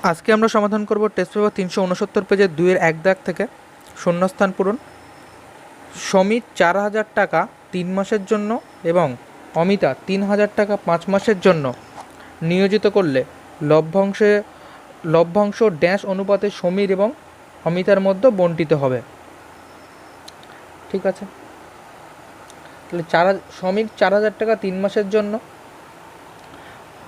আজকে আমরা সমাধান করব টেস্ট পেপার 369 পেজের 2-এর 1 দাগ থেকে শূন্যস্থান পূরণ। সমীর 4,000 টাকা 3 মাসের জন্য এবং অমিতা 3,000 টাকা 5 মাসের জন্য নিয়োজিত করলে লভ্যাংশ ড্যাশ অনুপাতে সমীর এবং অমিতার মধ্যে বণ্টিত হবে। ঠিক আছে, তাহলে সমীর 4,000 টাকা 3 মাসের জন্য,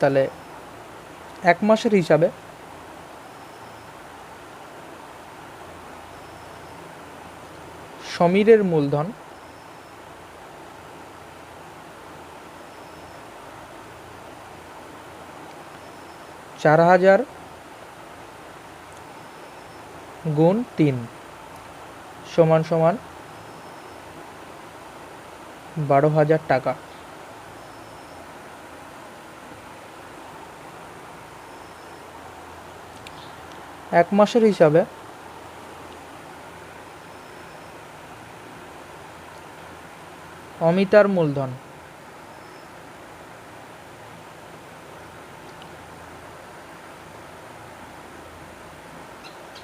তাহলে 1 মাসের হিসাবে সমীরের মূলধন (4,000 গুণ 3 সমান সমান 12,000 টাকা। এক মাসের হিসাবে অমিতার মূলধন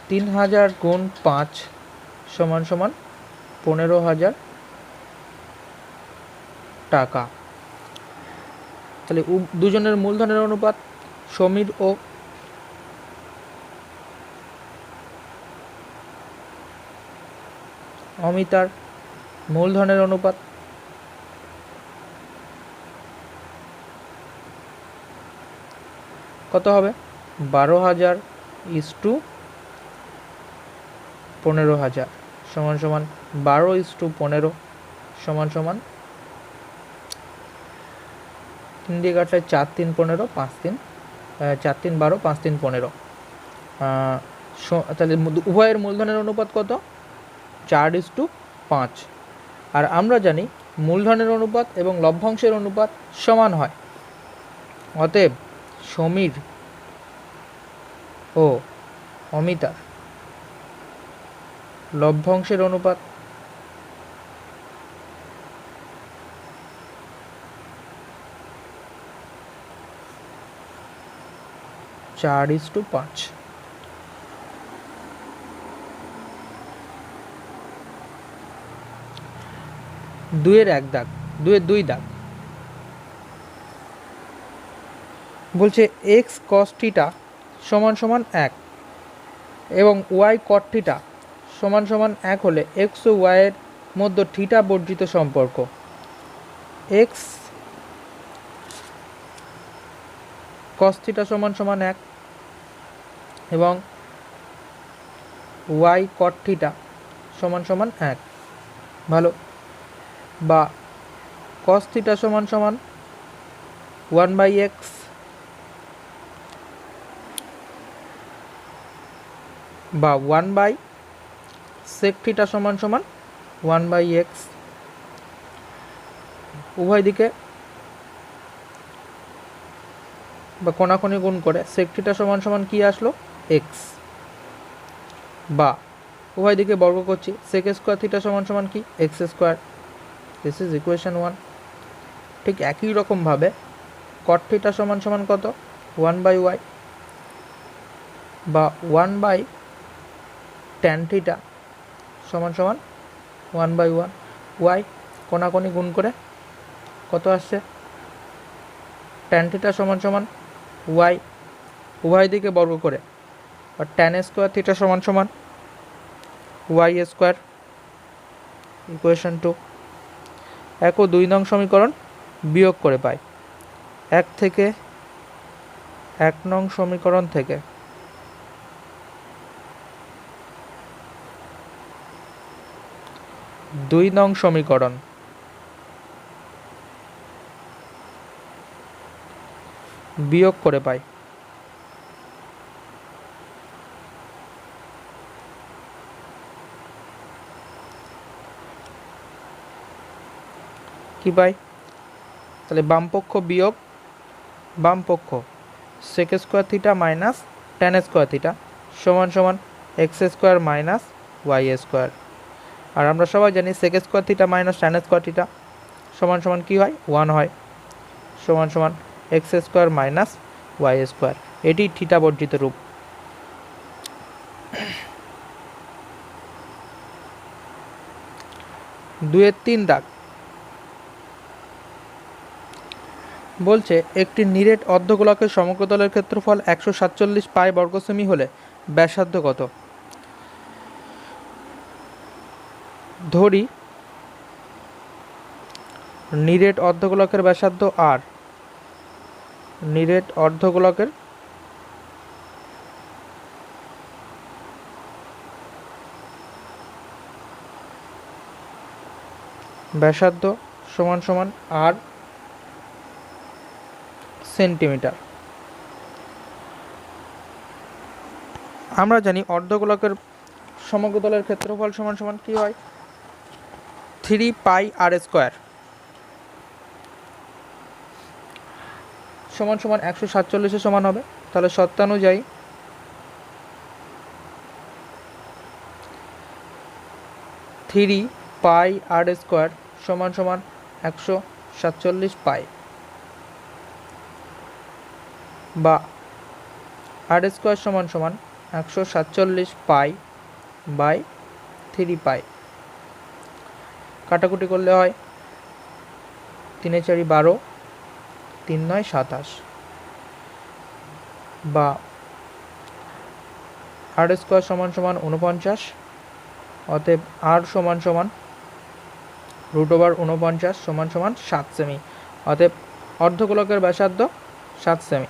(3,000 গুণ 5 সমান সমান 15,000 টাকা। তাহলে দুজনের মূলধনের অনুপাত সমীর ও অমিতার মূলধনের অনুপাত কত হবে? 12,000 = 15,000 সমান সমান 12:15 সমান সমান 3 দিয়ে কাটলে 4 3 15 5 3 4 3 12 5 3 15। তাহলে উভয়ের মূলধনের অনুপাত কত? 4:5। আর আমরা জানি মূলধনের অনুপাত এবং লভ্যাংশের অনুপাত সমান হয়, অতএব সমীর ও অমিতার লভ্যাংশের অনুপাত (4:5)। 2-এর 1 দাগ, 2-এর 2 দাগ বলছে x cos থিটা সমান সমান 1 এবং y cot থিটা সমান সমান 1 হলে x ও y এর মধ্যে থিটা বর্জিত সম্পর্ক x cos থিটা সমান সমান 1 এবং y cot থিটা সমান সমান 1, ভালো, বা cos থিটা সমান সমান 1/x বা 1/sec থিটা সমান সমান 1/x। উভয় দিকে বা কোণাকুণি গুণ করে sec থিটা সমান সমান কি আসলো? x, বা উভয় দিকে বর্গ করছি sec স্কয়ার থিটা সমান সমান কি? x square. This is equation 1। ঠিক একই রকম ভাবে cot থিটা সমান সমান কত? 1/y বা 1/tan থিটা সমান সমান 1/1। y কোণাকুণি গুণ করে কত আসছে? tan থিটা সমান সমান y, উভয় দিকে বর্গ করে আর tan স্কয়ার থিটা সমান সমান y স্কয়ার। ইকুয়েশন 2। 1 ও 2 নং সমীকরণ বিয়োগ করে পাই 1 থেকে 1 নং সমীকরণ থেকে 2 নং সমীকরণ বিয়োগ করে পাই কি পাই? তাহলে বামপক্ষ বিয়োগ বামপক্ষ sec square theta minus tan square theta সমান সমান x square minus y square. আর আমরা সবাই জানি sec square theta minus tan square theta সমান সমান কি হয়? 1 হয়, সমান সমান x square minus y square. এটি থিটা বর্জিত রূপ। 2-এর 3 দাগ বলছে একটি নিরেট অর্ধগোলকের সমগ্রতলের ক্ষেত্রফল 147 পাই বর্গ সেমি হলে ব্যাসার্ধ কত? ধরি নিরেট অর্ধগোলকের ব্যাসার্ধ আর, নিরেট অর্ধগোলকের ব্যাসার্ধ সমান সমান আর সেন্টিমিটার। আমরা জানি অর্ধগোলকের সমগ্রতলের ক্ষেত্রফল সমান সমান কি হয়? 3 পাই আর স্কোয়ার সমান সমান 147 সমান হবে। তাহলে শর্তানুযায়ী 3 পাই আর স্কোয়ার সমান সমান 147 পাই, বা আর স্কোয়ার সমান সমান 147 পাই বাই 3 পাই। কাটাকুটি করলে হয় 3 4 12, 3 9 27, বা আর স্কোয়ার সমান সমান 49। অতএব আর সমান সমান √49 সমান সমান 7 সেমি। অতএব অর্ধগোলকের ব্যাসার্ধ 7 সেমি।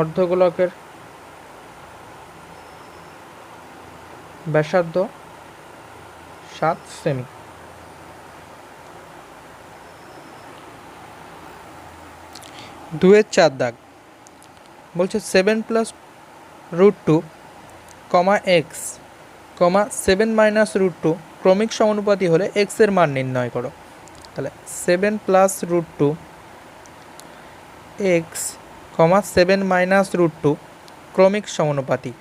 অর্ধগোলকের ব্যাসার্ধ 7 সেমি। 2-এর 4 দাগ বলছে 7 + √2, x, 7 - √2 ক্রমিক সমানুপাতি হলে x এর মান নির্ণয় করো। তাহলে 7 + √2 x, 7 - √2 ক্রমিক সমানুপাতি।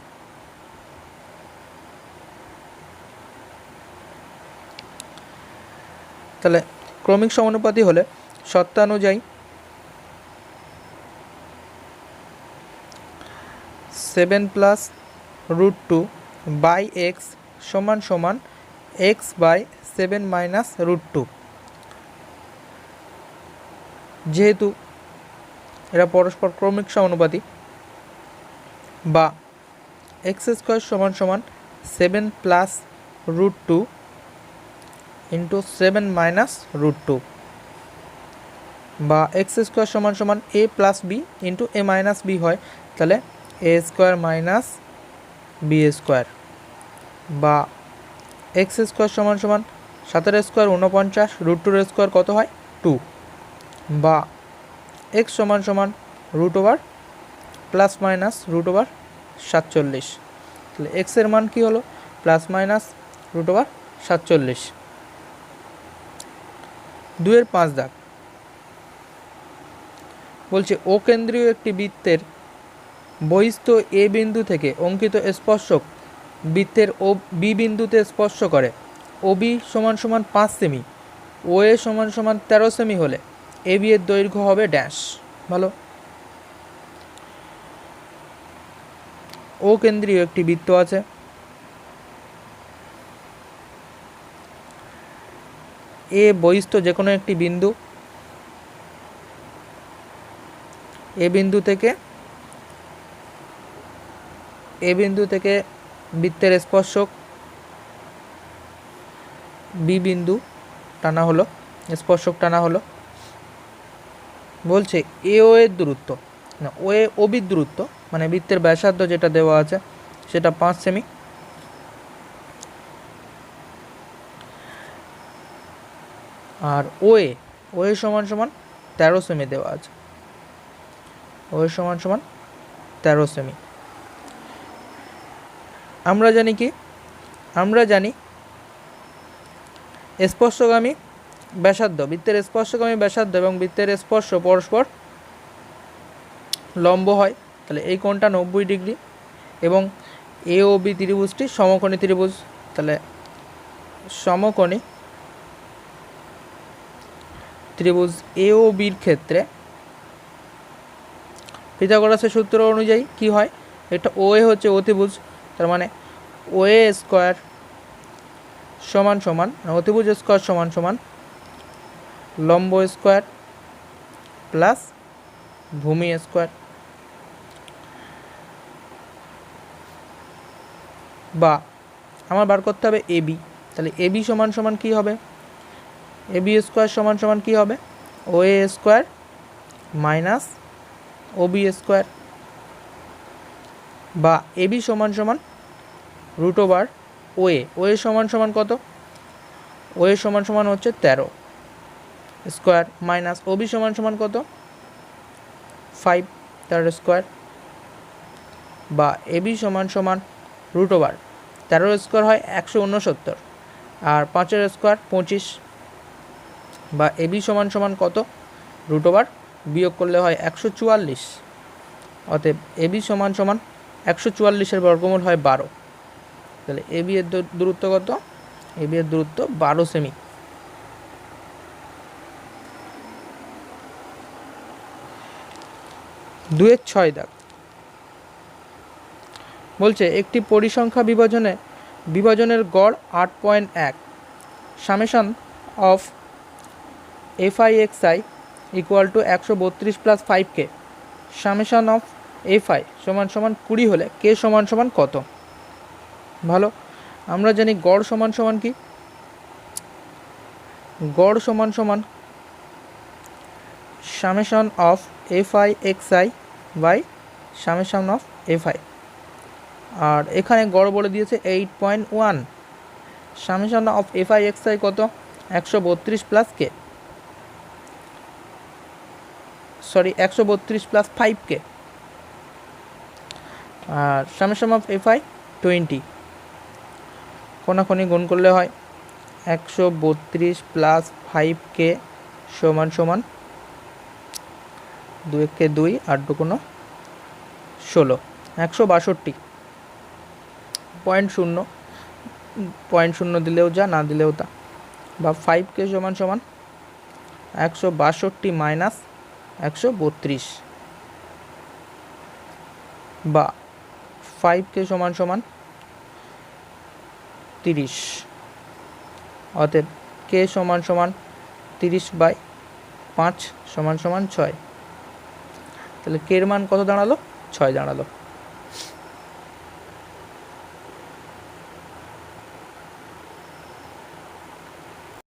তাহলে ক্রমিক সমানুপাতি হলে শর্তানুযায়ী 7 + √2 বাই x সমান সমান x বাই 7 - √2। যেহেতু এরা পরস্পর ক্রমিক সমানুপাতি, বা x² সমান সমান 7 + √2 ইন্টু 7 - √2, বা x² সমান সমান a + b into a - b হয়। তাহলে a² - b², বা x² সমান সমান 7 স্কোয়ার 49, √2² কত হয়? 2, বা x সমান সমান √ওভার ±√47। তাহলে x এর মান কি হলো? ±√47। 2-এর 5 দাগ বলছে ও কেন্দ্রীয় একটি বৃত্তের বহিস্থ এ বিন্দু থেকে অঙ্কিত স্পর্শক বৃত্তের ও বি বিন্দুতে স্পর্শ করে। ও বি সমান সমান 5 সেমি, ও এ সমান সমান 13 সেমি হলে এ বি এর দৈর্ঘ্য হবে ড্যাশ। ভালো। ও কেন্দ্রীয় একটি বৃত্ত আছে, এ বহিস্থ যে কোনো একটি বিন্দু, এ বিন্দু থেকে বৃত্তের স্পর্শক বি বিন্দু টানা হলো, স্পর্শক টানা হলো। বলছে এ ও এর দূরত্ব, না ও এ ও বির দূরত্ব, মানে বৃত্তের ব্যাসার্ধ যেটা দেওয়া আছে সেটা 5 সেমি। আর ও এ সমান সমান 13 সেমি দেওয়া আছে, ও এ সমান সমান 13 সেমি। আমরা জানি কি? আমরা জানি স্পর্শগামী ব্যাসার্ধ, বৃত্তের স্পর্শগামী ব্যাসার্ধ এবং বৃত্তের স্পর্শ পরস্পর লম্ব হয়। তাহলে এই কোণটা 90 ডিগ্রি এবং এ ও বি ত্রিভুজটি সমকোণী ত্রিভুজ। তাহলে সমকোণী ত্রিভুজ এ ও বির ক্ষেত্রে পিথাগোরাসের সূত্র অনুযায়ী কি হয়? এটা ও এ হচ্ছে অতিভুজ, তার মানে ও এ স্কোয়ার সমান সমান অতিভুজ স্কোয়ার সমান সমান লম্ব স্কোয়ার প্লাস ভূমি স্কোয়ার, বা আমার বার করতে হবে এবি। তাহলে এবি সমান সমান কী হবে? এবি স্কোয়ার সমান সমান কী হবে? ও এ স্কোয়ার মাইনাস ওবি স্কোয়ার, বা এবি সমান সমান রুট ওভার ওএ। ওএ সমান সমান কত? ওএ সমান সমান হচ্ছে 13 স্কোয়ার মাইনাস ওবি সমান সমান কত? 5 তার স্কোয়ার, বা এবি সমান সমান রুট ওভার 13 স্কোয়ার হয় 169 আর 5 স্কোয়ার 25, বা এবি সমান সমান কত? রুট ওভার বিয়োগ করলে হয় 144। অতএব এবি সমান সমান 144 বর্গমূল হয় 12। তাহলে এবি এর দূরত্ব কত? এবি এর দূরত্ব 12 সেমি। দুয়ের 6 দাগ বলছে একটি পরিসংখ্যা বিভাজনের গড় 8.1, summation of FI XI equal to 132 plus 5K, summation of FI সমান সমান 20 হলে কে সমান সমান কত? ভালো, আমরা জানি গড় সমান সমান কি? গড় সমান সমান summation of FI XI by summation of FI, আর এখানে গড় বলে দিয়েছে 8.1। সামেশন অফ এফআই এক্সআই কত? 132 plus K, sorry 132 plus 5K, আর সামেশন অফ এফআই 20। কোনাখনি গুণ করলে হয় 132 প্লাস 5K সমান সমান 2 কে 2 আর 2 কোনো 16, 162.0, পয়েন্ট শূন্য দিলেও যা, না দিলেও তা, বা 5K সমান সমান 162 মাইনাস 132, বা 5K সমান সমান 30। অতএব কে সমান সমান 30/5 সমান সমান 6। তাহলে কের মান কত দাঁড়ালো? 6 দাঁড়ালো।